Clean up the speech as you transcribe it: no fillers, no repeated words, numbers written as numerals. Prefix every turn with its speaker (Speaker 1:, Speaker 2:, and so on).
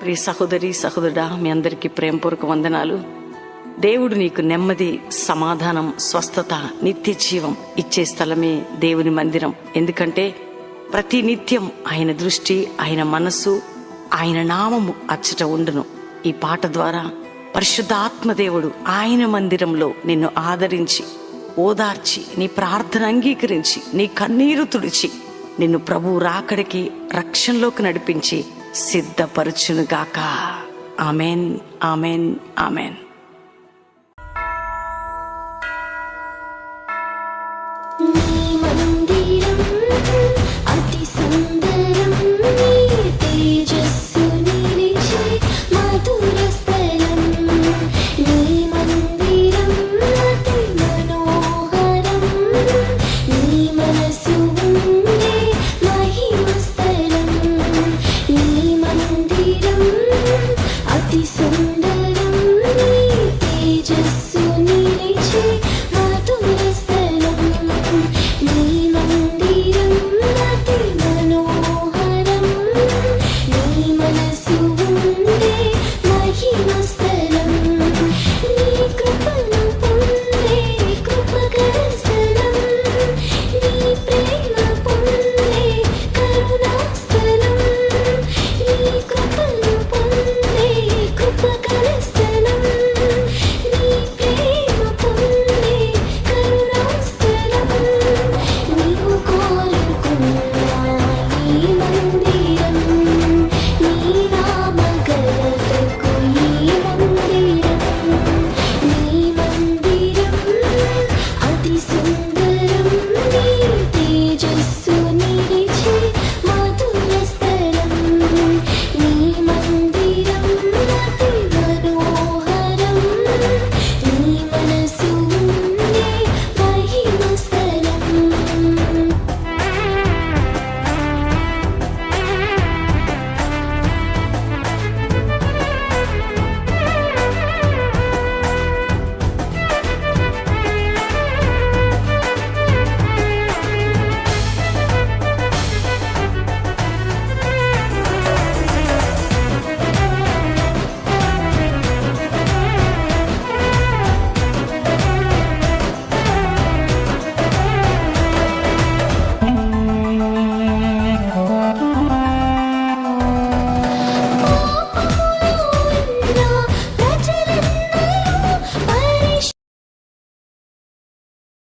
Speaker 1: ప్రియ సహోదరి సహోదరుడా, మీ అందరికీ ప్రేమపూర్వక వందనాలు. దేవుడు నీకు నెమ్మది, సమాధానం, స్వస్థత, నిత్య జీవం ఇచ్చే స్థలమే దేవుని మందిరం. ఎందుకంటే ప్రతి నిత్యం ఆయన దృష్టి, ఆయన మనస్సు, ఆయన నామము అచ్చట ఉండును. ఈ పాట ద్వారా పరిశుద్ధాత్మ దేవుడు ఆయన మందిరంలో నిన్ను ఆదరించి, ఓదార్చి, నీ ప్రార్థన అంగీకరించి, నీ కన్నీరు తుడిచి, నిన్ను ప్రభువు రాకడికి, రక్షణలోకి నడిపించి సిద్ధపరచునుగాక. Amen, amen, amen.